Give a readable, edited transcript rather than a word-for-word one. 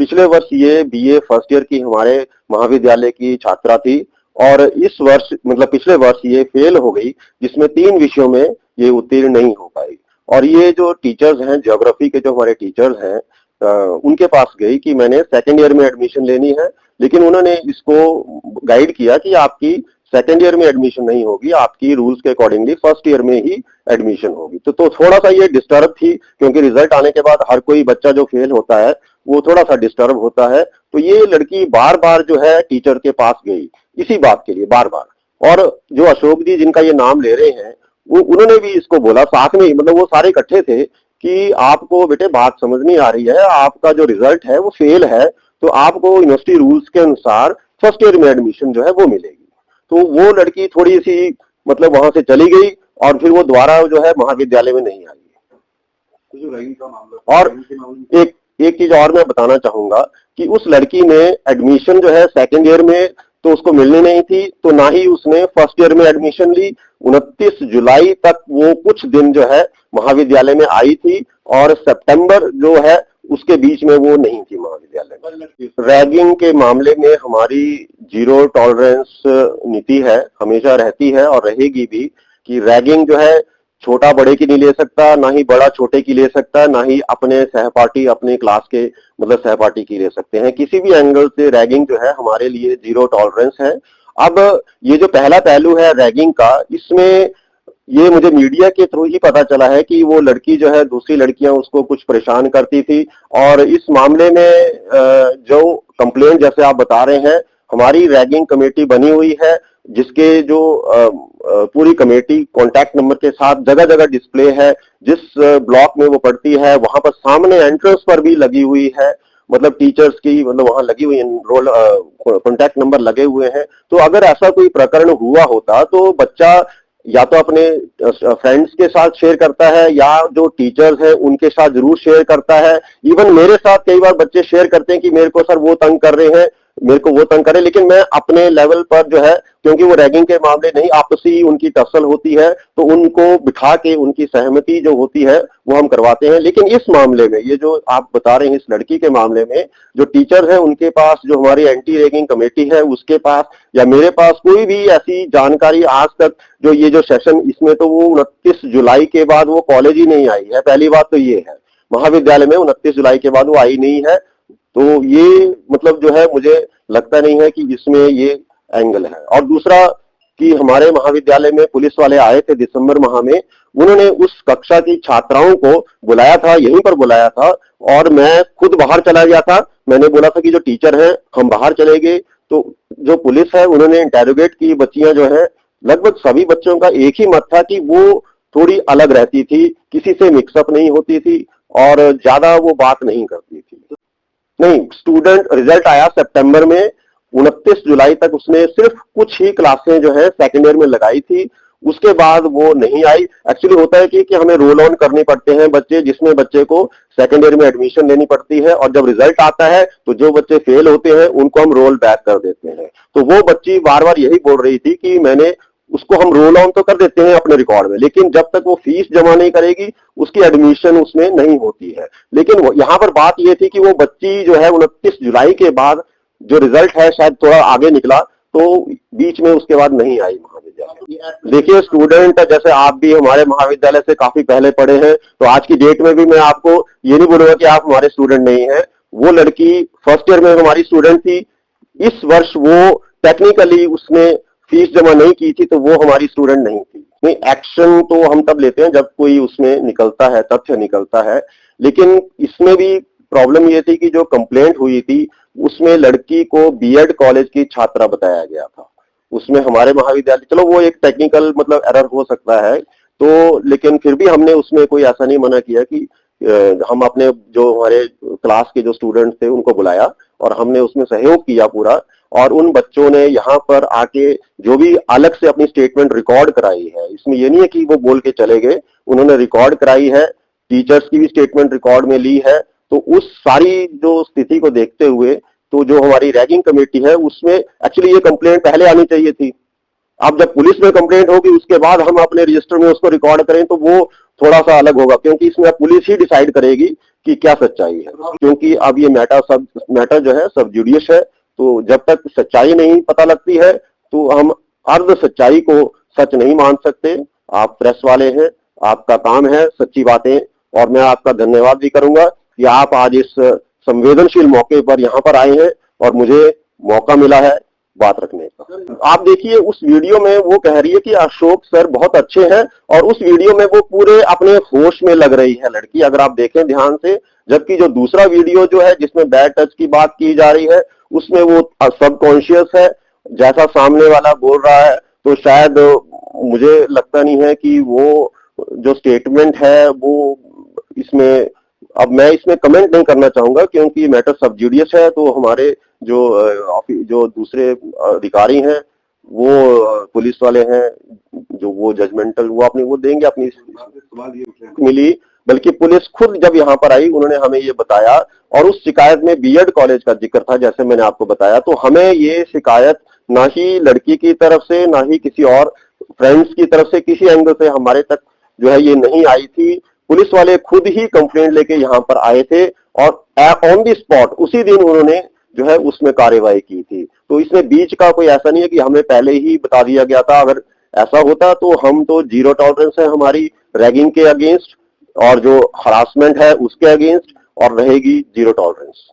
पिछले वर्ष ये बीए फर्स्ट ईयर की हमारे महाविद्यालय की छात्रा थी और इस वर्ष मतलब पिछले वर्ष ये फेल हो गई, जिसमें 3 विषयों में ये उत्तीर्ण नहीं हो पाई। और ये जो टीचर्स हैं, ज्योग्राफी के जो हमारे टीचर्स हैं, उनके पास गई कि मैंने सेकंड ईयर में एडमिशन लेनी है, लेकिन उन्होंने इसको गाइड किया कि आपकी सेकंड ईयर में एडमिशन नहीं होगी, आपकी रूल्स के अकॉर्डिंगली फर्स्ट ईयर में ही एडमिशन होगी। तो थोड़ा सा ये डिस्टर्ब थी, क्योंकि रिजल्ट आने के बाद हर कोई बच्चा जो फेल होता है वो थोड़ा सा डिस्टर्ब होता है। तो ये लड़की बार बार जो है टीचर के पास गई इसी बात के लिए बार बार। और जो अशोक जी जिनका ये नाम ले रहे हैं, उन्होंने भी इसको बोला साथ में ही, मतलब वो सारे इकट्ठे थे कि आपको बेटे बात समझ नहीं आ रही है, आपका जो रिजल्ट है वो फेल है, तो आपको यूनिवर्सिटी रूल्स के अनुसार फर्स्ट ईयर में एडमिशन जो है वो मिलेगी। तो वो लड़की थोड़ी सी मतलब वहां से चली गई और फिर वो दोबारा जो है महाविद्यालय में नहीं आई। और एक चीज और मैं बताना चाहूंगा कि उस लड़की ने एडमिशन जो है सेकेंड ईयर में तो उसको मिलनी नहीं थी, तो ना ही उसने फर्स्ट ईयर में एडमिशन ली। 29 जुलाई तक वो कुछ दिन जो है महाविद्यालय में आई थी और सितंबर जो है उसके बीच में वो नहीं थी महाविद्यालय में। रैगिंग के मामले में हमारी जीरो टॉलरेंस नीति है, हमेशा रहती है और रहेगी भी, कि रैगिंग जो है छोटा बड़े की नहीं ले सकता, ना ही बड़ा छोटे की ले सकता, ना ही अपने सहपाठी अपने क्लास के मतलब सहपाठी की ले सकते हैं। किसी भी एंगल से रैगिंग जो है हमारे लिए जीरो टॉलरेंस है। अब ये जो पहला पहलू है रैगिंग का, इसमें ये मुझे मीडिया के थ्रू ही पता चला है कि वो लड़की जो है दूसरी लड़कियां उसको कुछ परेशान करती थी। और इस मामले में जो कंप्लेंट जैसे आप बता रहे हैं, हमारी रैगिंग कमेटी बनी हुई है, जिसके जो पूरी कमेटी कॉन्टैक्ट नंबर के साथ जगह जगह डिस्प्ले है। जिस ब्लॉक में वो पढ़ती है वहां पर सामने एंट्रेंस पर भी लगी हुई है, मतलब टीचर्स की मतलब वहां लगी हुई रोल कॉन्टैक्ट नंबर लगे हुए हैं। तो अगर ऐसा कोई प्रकरण हुआ होता तो बच्चा या तो अपने फ्रेंड्स के साथ शेयर करता है या जो टीचर्स हैं उनके साथ जरूर शेयर करता है। इवन मेरे साथ कई बार बच्चे शेयर करते हैं कि मेरे को सर वो तंग कर रहे हैं, मेरे को वो तंग करे, लेकिन मैं अपने लेवल पर जो है, क्योंकि वो रैगिंग के मामले नहीं, आपसी उनकी टसल होती है, तो उनको बिठा के उनकी सहमति जो होती है वो हम करवाते हैं। लेकिन इस मामले में ये जो आप बता रहे हैं इस लड़की के मामले में, जो टीचर है उनके पास, जो हमारी एंटी रैगिंग कमेटी है उसके पास या मेरे पास कोई भी ऐसी जानकारी आज तक, जो ये जो सेशन इसमें तो वो 29 जुलाई के बाद वो कॉलेज ही नहीं आई है। पहली बात तो ये है, महाविद्यालय में 29 जुलाई के बाद वो आई नहीं है। तो ये मतलब जो है मुझे लगता नहीं है कि इसमें ये एंगल है। और दूसरा कि हमारे महाविद्यालय में पुलिस वाले आए थे दिसंबर माह में, उन्होंने उस कक्षा की छात्राओं को बुलाया था, यहीं पर बुलाया था, और मैं खुद बाहर चला गया था। मैंने बोला था कि जो टीचर हैं हम बाहर चले गए, तो जो पुलिस है उन्होंने इंटेरोगेट की बच्चियां जो है, लगभग सभी बच्चों का एक ही मत था कि वो थोड़ी अलग रहती थी, किसी से मिक्सअप नहीं होती थी और ज्यादा वो बात नहीं करती थी। नहीं, स्टूडेंट रिजल्ट आया सितंबर में, 29 जुलाई तक उसने सिर्फ कुछ ही क्लासें जो है सेकेंड ईयर में लगाई थी, उसके बाद वो नहीं आई। एक्चुअली होता है कि हमें रोल ऑन करने पड़ते हैं बच्चे, जिसमें बच्चे को सेकेंड ईयर में एडमिशन लेनी पड़ती है, और जब रिजल्ट आता है तो जो बच्चे फेल होते हैं उनको हम रोल बैक कर देते हैं। तो वो बच्ची बार बार यही बोल रही थी कि मैंने उसको हम रोल ऑन तो कर देते हैं अपने रिकॉर्ड में, लेकिन जब तक वो फीस जमा नहीं करेगी उसकी एडमिशन उसमें नहीं होती है। लेकिन यहाँ पर बात ये थी कि वो बच्ची जो है 29 जुलाई के बाद जो रिजल्ट है शायद थोड़ा आगे निकला, तो बीच में उसके बाद नहीं आई महाविद्यालय। देखिए स्टूडेंट, जैसे आप भी हमारे महाविद्यालय से काफी पहले पढ़े हैं, तो आज की डेट में भी मैं आपको ये नहीं बोलूंगा कि आप हमारे स्टूडेंट नहीं है। वो लड़की फर्स्ट ईयर में हमारी स्टूडेंट थी, इस वर्ष वो टेक्निकली उसने फीस जमा नहीं की थी, तो वो हमारी स्टूडेंट नहीं थी। नहीं, एक्शन तो हम तब लेते हैं जब कोई उसमें निकलता है, तथ्य निकलता है। लेकिन इसमें भी प्रॉब्लम ये थी कि जो कंप्लेंट हुई थी उसमें लड़की को बीएड कॉलेज की छात्रा बताया गया था। उसमें हमारे महाविद्यालय, चलो वो एक टेक्निकल मतलब एरर हो सकता है, तो लेकिन फिर भी हमने उसमें कोई ऐसा नहीं मना किया कि हम अपने जो हमारे क्लास के जो स्टूडेंट थे उनको बुलाया और हमने उसमें सहयोग किया पूरा। और उन बच्चों ने यहाँ पर आके जो भी अलग से अपनी स्टेटमेंट रिकॉर्ड कराई है, इसमें ये नहीं है कि वो बोल के चले गए, उन्होंने रिकॉर्ड कराई है, टीचर्स की भी स्टेटमेंट रिकॉर्ड में ली है। तो उस सारी जो स्थिति को देखते हुए, तो जो हमारी रैगिंग कमेटी है उसमें एक्चुअली ये कंप्लेंट पहले आनी चाहिए थी। अब जब पुलिस में कंप्लेंट होगी उसके बाद हम अपने रजिस्टर में उसको रिकॉर्ड करें, तो वो थोड़ा सा अलग होगा, क्योंकि इसमें पुलिस ही डिसाइड करेगी कि क्या सच्चाई है, क्योंकि अब ये मैटर जो है सब जुडिशियस है। तो जब तक सच्चाई नहीं पता लगती है तो हम अर्ध सच्चाई को सच नहीं मान सकते। आप प्रेस वाले हैं, आपका काम है सच्ची बातें, और मैं आपका धन्यवाद भी करूंगा कि आप आज इस संवेदनशील मौके पर यहाँ पर आए हैं और मुझे मौका मिला है बात रखने का। आप देखिए उस वीडियो में वो कह रही है कि अशोक सर बहुत अच्छे हैं, और उस वीडियो में वो पूरे अपने होश में लग रही है लड़की, अगर आप देखें ध्यान से। जबकि जो दूसरा वीडियो जो है जिसमें बैड टच की बात की जा रही है, उसमें वो सबकॉन्शियस है, जैसा सामने वाला बोल रहा है। तो शायद मुझे लगता नहीं है कि वो जो स्टेटमेंट है वो इसमें, अब मैं इसमें कमेंट नहीं करना चाहूंगा क्योंकि मैटर सब जुडिशियस है। तो हमारे जो दूसरे अधिकारी हैं, वो पुलिस वाले हैं, जो वो जजमेंटल वो अपनी वो देंगे अपनी सवाल ये मिली। बल्कि पुलिस खुद जब यहाँ पर आई उन्होंने हमें ये बताया, और उस शिकायत में बीएड कॉलेज का जिक्र था जैसे मैंने आपको बताया। तो हमें ये शिकायत ना ही लड़की की तरफ से ना ही किसी और फ्रेंड्स की तरफ से किसी एंगल से हमारे तक जो है ये नहीं आई थी। पुलिस वाले खुद ही कंप्लेंट लेके यहाँ पर आए थे, और ऑन द स्पॉट उसी दिन उन्होंने जो है उसमें कार्यवाही की थी। तो इसमें बीच का कोई ऐसा नहीं है कि हमें पहले ही बता दिया गया था। अगर ऐसा होता तो हम तो जीरो टॉलरेंस है हमारी रैगिंग के अगेंस्ट, और जो हरासमेंट है उसके अगेंस्ट, और रहेगी जीरो टॉलरेंस।